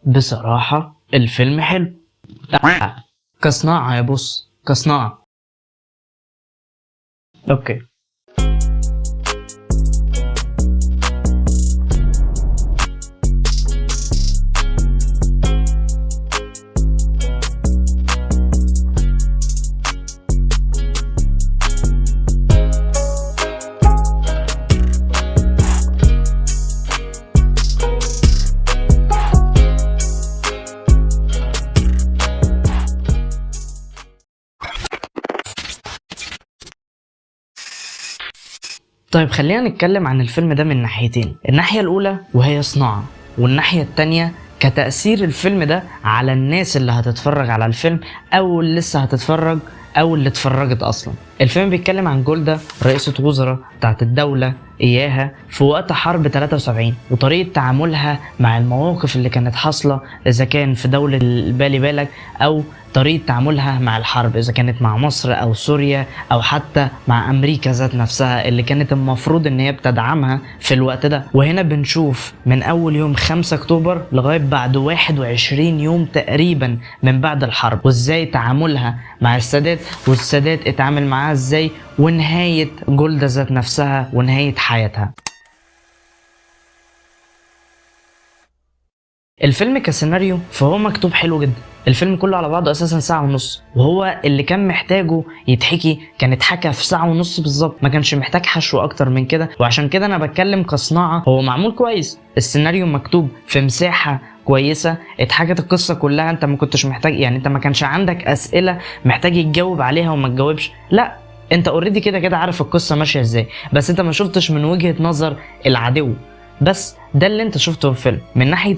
بصراحة الفيلم حلو كصناعة يا بص، كصناعة. اوكي. طيب خلينا نتكلم عن الفيلم ده من ناحيتين، الناحية الأولى وهي صناعة، والناحية التانية كتأثير الفيلم ده على الناس اللي هتتفرج على الفيلم أو اللي لسه هتتفرج أو اللي اتفرجت أصلا. الفيلم بيتكلم عن جولدا رئيسة وزراء بتاعت الدولة إياها في وقت حرب 73 وطريقة تعاملها مع المواقف اللي كانت حاصلة إذا كان في دولة بالي بالك أو طريقة تعاملها مع الحرب إذا كانت مع مصر أو سوريا أو حتى مع أمريكا ذات نفسها اللي كانت المفروض إن هي بتدعمها في الوقت ده. وهنا بنشوف من أول يوم 5 أكتوبر لغاية بعد 21 يوم تقريبا من بعد الحرب، وإزاي تعاملها مع السادات والسادات اتعامل معاها إزاي، ونهاية جولدا ذات نفسها ونهاية حياتها. الفيلم كسيناريو فهو مكتوب حلو جدا، الفيلم كله على بعضه اساسا ساعة ونص، وهو اللي كان محتاجه يتحكي كان اتحكى في ساعة ونص بالظبط، ما كانش محتاج حشو اكتر من كده. وعشان كده انا بتكلم كصناعة هو معمول كويس، السيناريو مكتوب في مساحة كويسة، اتحكت القصة كلها، انت ما كنتش محتاج يعني انت ما كانش عندك اسئلة محتاج يتجاوب عليها وما تجاوبش، لا انت اوريدي كده عارف القصة ماشية ازاي، بس انت ما شفتش من وجهة نظر العدو. بس ده اللي انت شفته في الفيلم. من ناحية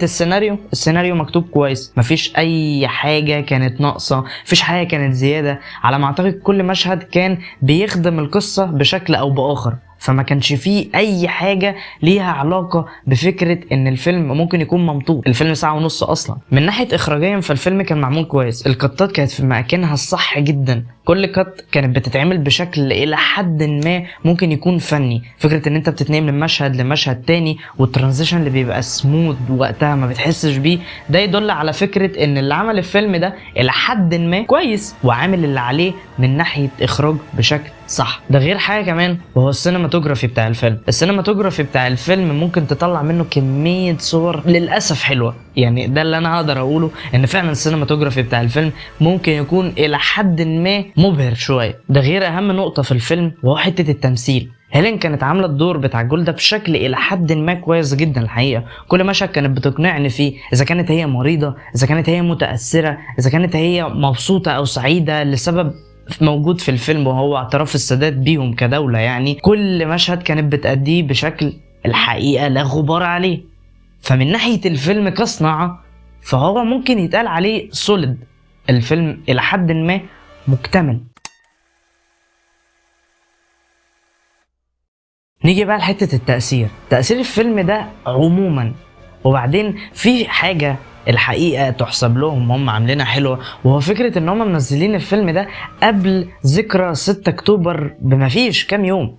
السيناريو مكتوب كويس، مفيش اي حاجة كانت ناقصة، مفيش حاجة كانت زيادة، على ما اعتقد كل مشهد كان بيخدم القصة بشكل او باخر، فما كانش فيه اي حاجة ليها علاقة بفكرة ان الفيلم ممكن يكون ممطوط. الفيلم ساعة ونص اصلا. من ناحية اخراجيا فالفيلم كان معمول كويس، القطات كانت في مكانها الصح جدا، كل قط كانت بتتعمل بشكل الى حد ما ممكن يكون فني، فكرة ان انت بتتنقل من مشهد لمشهد تاني والترانزيشن اللي بيبقى سموث وقتها ما بتحسش بيه، ده يدل على فكرة ان اللي عمل الفيلم ده الى حد ما كويس وعامل اللي عليه من ناحية اخراج بشكل صح. ده غير حاجة كمان وهو السينماتوجرافي بتاع الفيلم. السينماتوجرافي بتاع الفيلم ممكن تطلع منه كمية صور للأسف حلوة، يعني ده اللي انا هقدر اقوله، ان فعلا السينماتوجرافي بتاع الفيلم ممكن يكون الى حد ما مبهر شوية. ده غير اهم نقطة في الفيلم وهو حتة التمثيل. هيلين كانت عاملة الدور بتاع جولدا بشكل الى حد ما كويس جدا الحقيقة، كل مشهد كانت بتقنعني فيه، اذا كانت هي مريضة، اذا كانت هي متأثرة، اذا كانت هي مبسوطة او سعيدة لسبب موجود في الفيلم وهو اعتراف السادات بيهم كدولة، يعني كل مشهد كانت بتأديه بشكل الحقيقة لا غبار عليه. فمن ناحية الفيلم كصناعة فهو ممكن يتقال عليه سوليد، الفيلم الى حد ما مكتمل. نيجي بقى لحتة التأثير، تأثير الفيلم ده عموما. وبعدين في حاجة الحقيقة تحسب لهم هم عاملينها حلوة، وهو فكرة ان هم منزلين الفيلم ده قبل ذكرى 6 اكتوبر بما فيش كام يوم،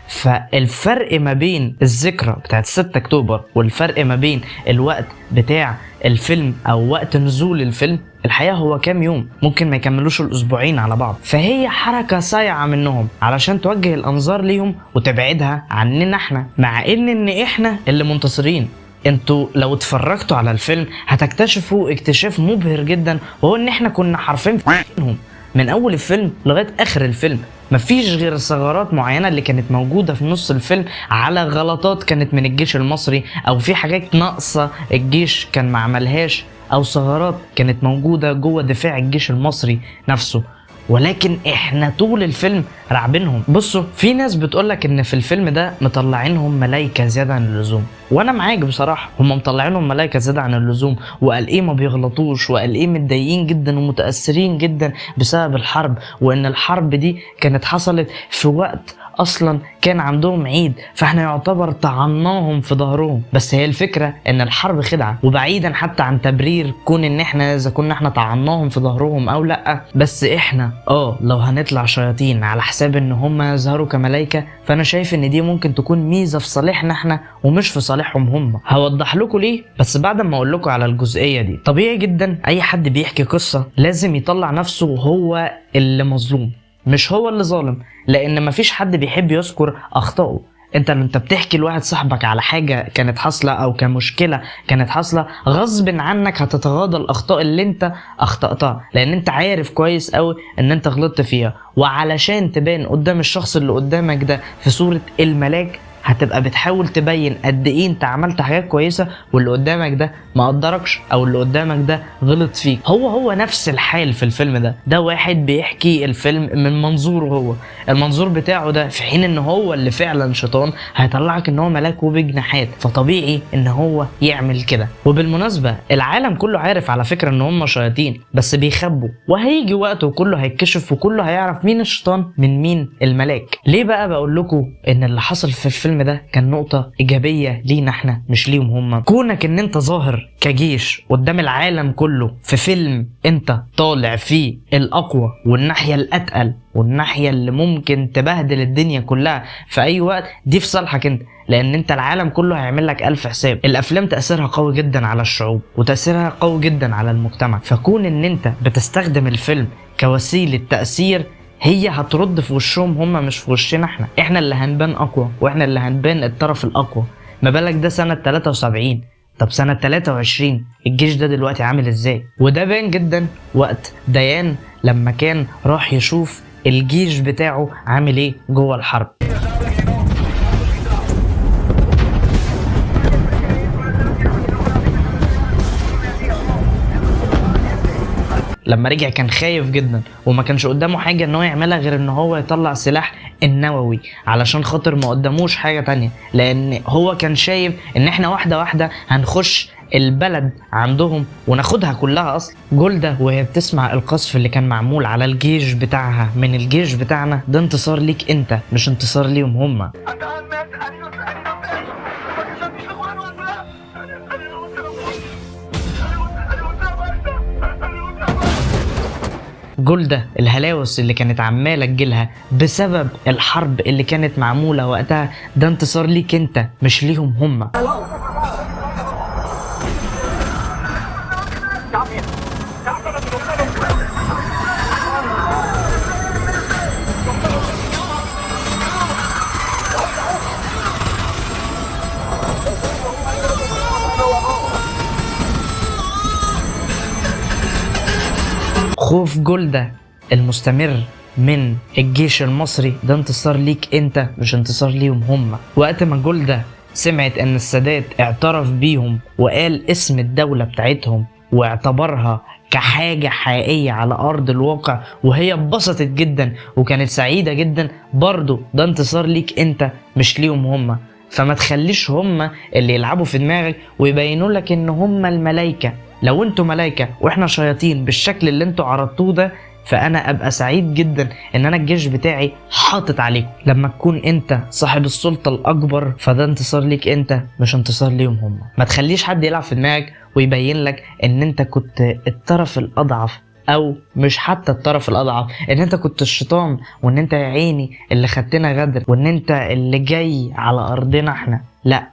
فالفرق ما بين الذكرى بتاعت 6 اكتوبر والفرق ما بين الوقت بتاع الفيلم او وقت نزول الفيلم الحقيقة هو كام يوم، ممكن ما يكملوش الاسبوعين على بعض. فهي حركة صايعة منهم علشان توجه الانظار ليهم وتبعدها عننا احنا، مع ان احنا اللي منتصرين. انتوا لو اتفرجتوا على الفيلم هتكتشفوا اكتشاف مبهر جدا، وهو ان احنا كنا حرفين فيهم من اول الفيلم لغاية اخر الفيلم، مفيش غير ثغرات معينة اللي كانت موجودة في نص الفيلم على غلطات كانت من الجيش المصري، او في حاجات ناقصة الجيش كان معملهاش، او ثغرات كانت موجودة جوه دفاع الجيش المصري نفسه، ولكن احنا طول الفيلم راعبينهم. بصوا في ناس بتقولك ان في الفيلم ده مطلعينهم ملايكة زيادة عن اللزوم، وانا معاك بصراحة، هم مطلعينهم ملايكة زيادة عن اللزوم، وقال ايه ما بيغلطوش، وقال ايه متضايقين جدا ومتأثرين جدا بسبب الحرب، وان الحرب دي كانت حصلت في وقت اصلا كان عندهم عيد، فاحنا يعتبر طعناهم في ظهرهم. بس هي الفكره ان الحرب خدعه، وبعيدا حتى عن تبرير كون ان احنا اذا كنا احنا طعناهم في ظهرهم او لا، بس احنا لو هنطلع شياطين على حساب ان هم يظهروا كملائكه، فانا شايف ان دي ممكن تكون ميزه في صالحنا احنا ومش في صالحهم هم. هوضح لكم ليه بس بعد ما اقول لكم على الجزئيه دي. طبيعي جدا اي حد بيحكي قصه لازم يطلع نفسه هو اللي مظلوم مش هو اللي ظالم، لان مفيش حد بيحب يذكر اخطائه. انت بتحكي لواحد صاحبك على حاجه كانت حاصله او كمشكله كانت حاصله، غصب عنك هتتغاضى الاخطاء اللي انت اخطاتها، لان انت عارف كويس قوي ان انت غلطت فيها. وعلشان تبان قدام الشخص اللي قدامك ده في صوره الملاك، هتبقى بتحاول تبين قد ايه انت عملت حاجات كويسه واللي قدامك ده ما قدركش او اللي قدامك ده غلط فيك. هو نفس الحال في الفيلم ده واحد بيحكي الفيلم من منظوره هو، المنظور بتاعه ده، في حين ان هو اللي فعلا شيطان هيطلعك ان هو ملاك وبجناحات، فطبيعي ان هو يعمل كده. وبالمناسبه العالم كله عارف على فكره ان هم شياطين بس بيخبوا، وهيجي وقت وكله هيتكشف وكله هيعرف مين الشيطان من مين الملاك. ليه بقى بقول لكم ان اللي حصل في الفيلم ده كان نقطة إيجابية لينا احنا مش ليهم هم؟ كونك ان انت ظاهر كجيش قدام العالم كله في فيلم انت طالع فيه الأقوى والناحية الأتقل والناحية اللي ممكن تبهدل الدنيا كلها في أي وقت، دي في صالحك انت، لأن انت العالم كله هيعمل لك ألف حساب. الأفلام تأثيرها قوي جدا على الشعوب وتأثيرها قوي جدا على المجتمع، فكون ان انت بتستخدم الفيلم كوسيلة تأثير، هي هترد في وشهم هم مش في وشنا احنا اللي هنبان اقوى واحنا اللي هنبان الطرف الاقوى. ما بالك ده سنة 73، طب سنة 23 الجيش ده دلوقتي عامل ازاي؟ وده بان جدا وقت ديان لما كان راح يشوف الجيش بتاعه عامل ايه جوه الحرب. لما رجع كان خايف جدا وما كانش قدامه حاجة ان هو يعملها غير ان هو يطلع سلاح النووي علشان خاطر ما قداموش حاجة تانية، لان هو كان شايف ان احنا واحدة واحدة هنخش البلد عندهم وناخدها كلها. اصلا جولدا وهي بتسمع القصف اللي كان معمول على الجيش بتاعها من الجيش بتاعنا، ده انتصار ليك انت مش انتصار ليهم هم. جولدا الهلاوس اللي كانت عمالة تجيلها بسبب الحرب اللي كانت معمولة وقتها، ده انتصار ليك انت مش ليهم هم. خوف جولدا المستمر من الجيش المصري ده انتصار ليك انت مش انتصار ليهم هم. وقت ما جولدا سمعت ان السادات اعترف بيهم وقال اسم الدولة بتاعتهم واعتبرها كحاجة حقيقية على ارض الواقع، وهي اتبسطت جدا وكانت سعيدة جدا، برضو ده انتصار ليك انت مش ليهم هم. فما تخليش هم اللي يلعبوا في دماغك ويبينوا لك ان هم الملايكة. لو انتوا ملايكة واحنا شياطين بالشكل اللي انتوا عرضتوه ده، فانا ابقى سعيد جدا ان انا الجيش بتاعي حاطط عليكم. لما تكون انت صاحب السلطة الاكبر فده انتصار ليك انت مش انتصار ليهم هم. ما تخليش حد يلعب في دماغك ويبين لك ان انت كنت الطرف الاضعف، او مش حتى الطرف الاضعف، ان انت كنت الشيطان وان انت يا عيني اللي خدتنا غدر وان انت اللي جاي على ارضنا احنا. لا،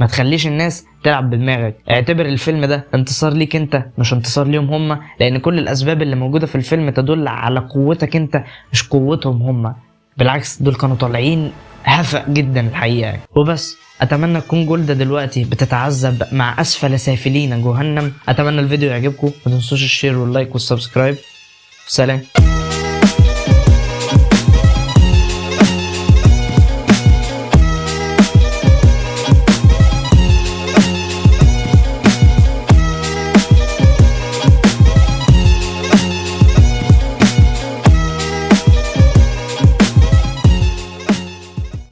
ما تخليش الناس تلعب بدماغك. اعتبر الفيلم ده انتصار ليك انت مش انتصار ليهم هم، لان كل الاسباب اللي موجودة في الفيلم تدل على قوتك انت مش قوتهم هم. بالعكس دول كانوا طالعين هفق جدا الحقيقة. وبس اتمنى تكون جولدا دلوقتي بتتعذب مع اسفل سافلين جهنم. اتمنى الفيديو يعجبكم، ما تنسوش الشير واللايك والسبسكرايب. سلام.